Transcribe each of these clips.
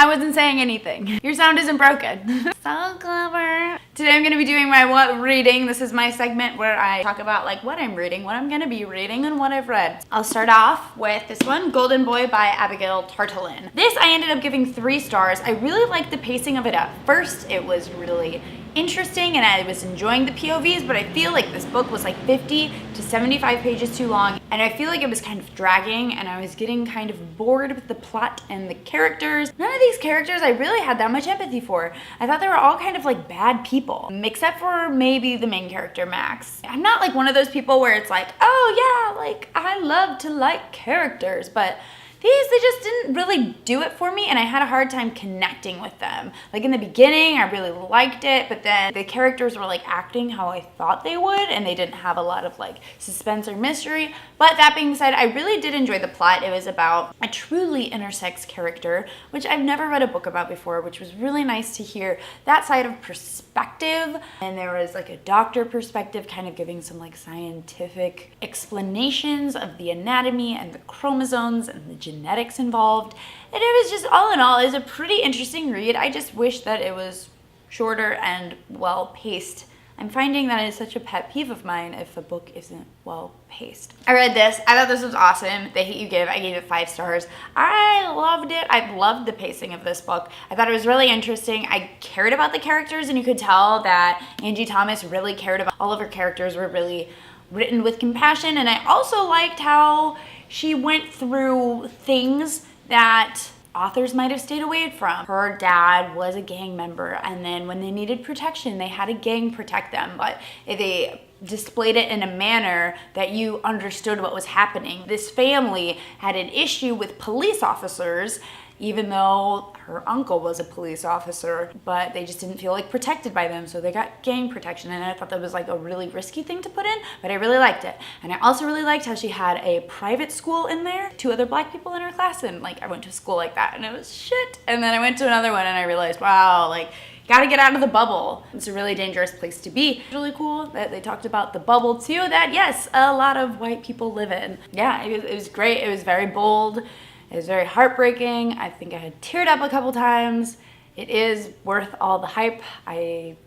I wasn't saying anything. Your sound isn't broken. So clever. Today I'm gonna be doing my what reading. This is my segment where I talk about like what I'm reading, what I'm gonna be reading, and what I've read. I'll start off with this one, Golden Boy by Abigail Tartolin. This I ended up giving 3 stars. I really liked the pacing of it at first. It was really interesting and I was enjoying the POVs, but I feel like this book was like 50 to 75 pages too long, and I feel like it was kind of dragging and I was getting kind of bored with the plot and the characters. None of these characters I really had that much empathy for. I thought they were all kind of like bad people, except for maybe the main character, Max. I'm not like one of those people where it's like, oh yeah, like I love to like characters, but they just didn't really do it for me, and I had a hard time connecting with them. Like in the beginning, I really liked it, but then the characters were like acting how I thought they would, and they didn't have a lot of like suspense or mystery. But that being said, I really did enjoy the plot. It was about a truly intersex character, which I've never read a book about before, which was really nice to hear that side of perspective. And there was like a doctor perspective, kind of giving some like scientific explanations of the anatomy and the chromosomes and the genetics involved. And it was just, all in all, it was a pretty interesting read. I just wish that it was shorter and well paced. I'm finding that it's such a pet peeve of mine if a book isn't well paced. I read this. I thought this was awesome. The Hate You Give, I gave it 5 stars. I loved it. I loved the pacing of this book. I thought it was really interesting. I cared about the characters, and you could tell that Angie Thomas really cared about all of her characters were really written with compassion. And I also liked how she went through things that authors might have stayed away from. Her dad was a gang member, and then when they needed protection, they had a gang protect them, but they displayed it in a manner that you understood what was happening. This family had an issue with police officers, even though her uncle was a police officer, but they just didn't feel like protected by them, so they got gang protection. And I thought that was like a really risky thing to put in, but I really liked it. And I also really liked how she had a private school in there, 2 other black people in her class, and like I went to a school like that and it was shit. And then I went to another one and I realized, wow, like gotta get out of the bubble. It's a really dangerous place to be. It's really cool that they talked about the bubble too, that yes, a lot of white people live in. Yeah, it was great. It was very bold. It was very heartbreaking. I think I had teared up a couple times. It is worth all the hype. I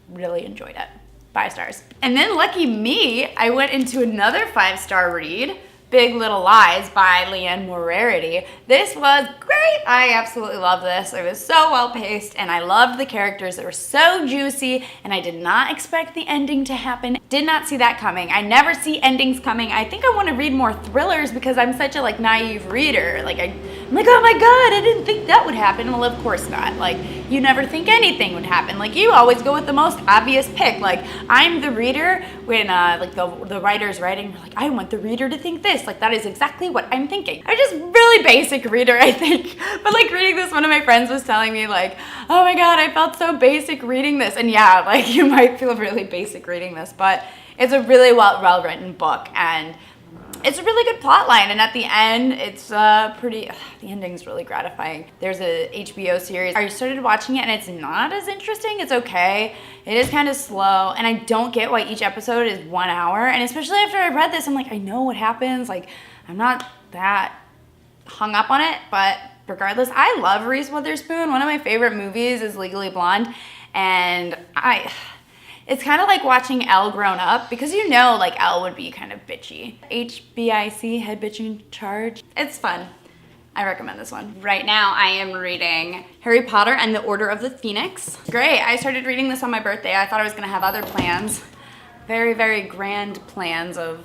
really enjoyed it. 5 stars. And then lucky me, I went into another 5-star read, Big Little Lies by Leanne Moriarty. This was great. I absolutely love this. It was so well paced and I loved the characters. They were so juicy and I did not expect the ending to happen. Did not see that coming. I never see endings coming. I think I want to read more thrillers because I'm such a like naive reader. Like I'm like, oh my God, I didn't think that would happen. Well, of course not. Like you never think anything would happen. Like you always go with the most obvious pick. Like I'm the reader when like the writer's writing, like I want the reader to think this. Like that is exactly what I'm thinking. I'm just really basic reader, I think. But like reading this, one of my friends was telling me like, oh my God, I felt so basic reading this. And yeah, like you might feel really basic reading this, but it's a really well written book and it's a really good plot line, and at the end, it's the ending's really gratifying. There's a HBO series. I started watching it, and it's not as interesting. It's okay. It is kind of slow, and I don't get why each episode is 1 hour, and especially after I read this, I'm like, I know what happens. Like, I'm not that hung up on it, but regardless, I love Reese Witherspoon. One of my favorite movies is Legally Blonde, and it's kind of like watching Elle grown up because you know like Elle would be kind of bitchy. HBIC, Head Bitch in Charge. It's fun. I recommend this one. Right now I am reading Harry Potter and the Order of the Phoenix. Great, I started reading this on my birthday. I thought I was gonna have other plans. Very, very grand plans of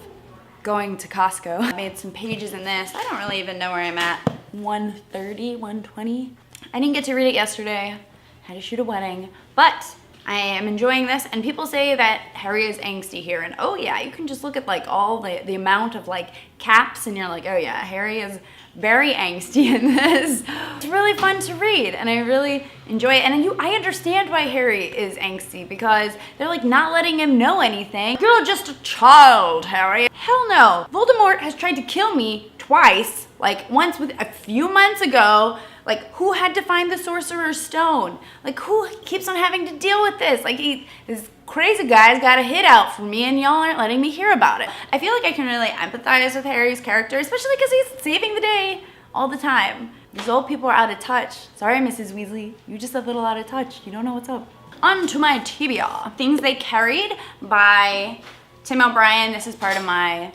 going to Costco. I made some pages in this. I don't really even know where I'm at. 130, 120. I didn't get to read it yesterday. Had to shoot a wedding, but I am enjoying this, and people say that Harry is angsty here, and oh yeah, you can just look at like all the amount of like caps and you're like, oh yeah, Harry is very angsty in this. It's really fun to read and I really enjoy it, and I understand why Harry is angsty because they're like not letting him know anything. You're just a child, Harry. Hell no. Voldemort has tried to kill me twice, like once a few months ago. Like, who had to find the Sorcerer's Stone? Like, who keeps on having to deal with this? Like, this crazy guy's got a hit out for me and y'all aren't letting me hear about it. I feel like I can really empathize with Harry's character, especially because he's saving the day all the time. These old people are out of touch. Sorry, Mrs. Weasley. You're just a little out of touch. You don't know what's up. On to my TBR. Things They Carried by Tim O'Brien. This is part of my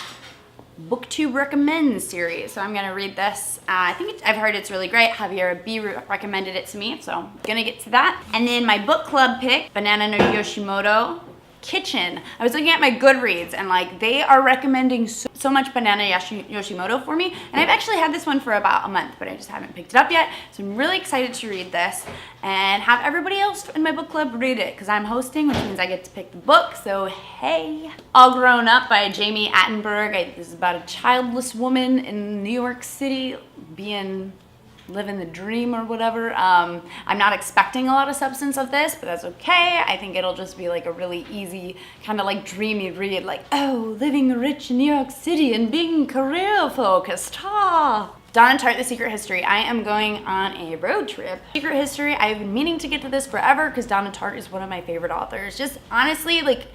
BookTube Recommends series. So I'm gonna read this. I've heard it's really great. Javier B recommended it to me, so I'm gonna get to that. And then my book club pick, Banana no Yoshimoto Kitchen. I was looking at my Goodreads and like they are recommending so much Banana Yoshimoto for me, and I've actually had this one for about a month, but I just haven't picked it up yet. So I'm really excited to read this and have everybody else in my book club read it because I'm hosting, which means I get to pick the book. So hey. All Grown Up by Jamie Attenberg. This is about a childless woman in New York City living the dream or whatever. I'm not expecting a lot of substance of this, but that's okay. I think it'll just be like a really easy, kind of like dreamy read, like, oh, living rich in New York City and being career focused, ha! Donna Tartt, The Secret History. I am going on a road trip. Secret History, I've been meaning to get to this forever because Donna Tartt is one of my favorite authors. Just honestly, like,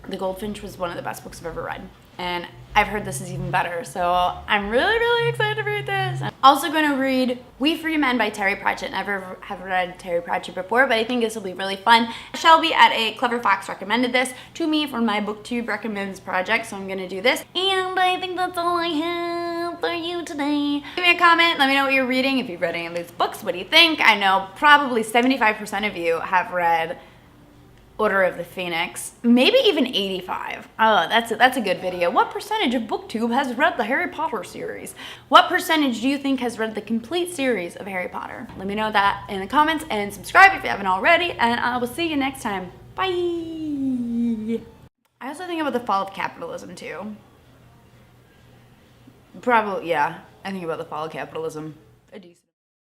The Goldfinch was one of the best books I've ever read. And I've heard this is even better, so I'm really, really excited to read this. I'm also going to read We Free Men by Terry Pratchett. Never have read Terry Pratchett before, but I think this will be really fun. Shelby at A Clever Fox recommended this to me for my BookTube Recommends project, so I'm going to do this. And I think that's all I have for you today. Give me a comment, let me know what you're reading. If you've read any of these books, what do you think? I know probably 75% of you have read Order of the Phoenix, maybe even 85. Oh, that's a good video. What percentage of BookTube has read the Harry Potter series? What percentage do you think has read the complete series of Harry Potter? Let me know that in the comments and subscribe if you haven't already, and I will see you next time. Bye! I also think about the fall of capitalism too. Probably, yeah. I think about the fall of capitalism. Adios.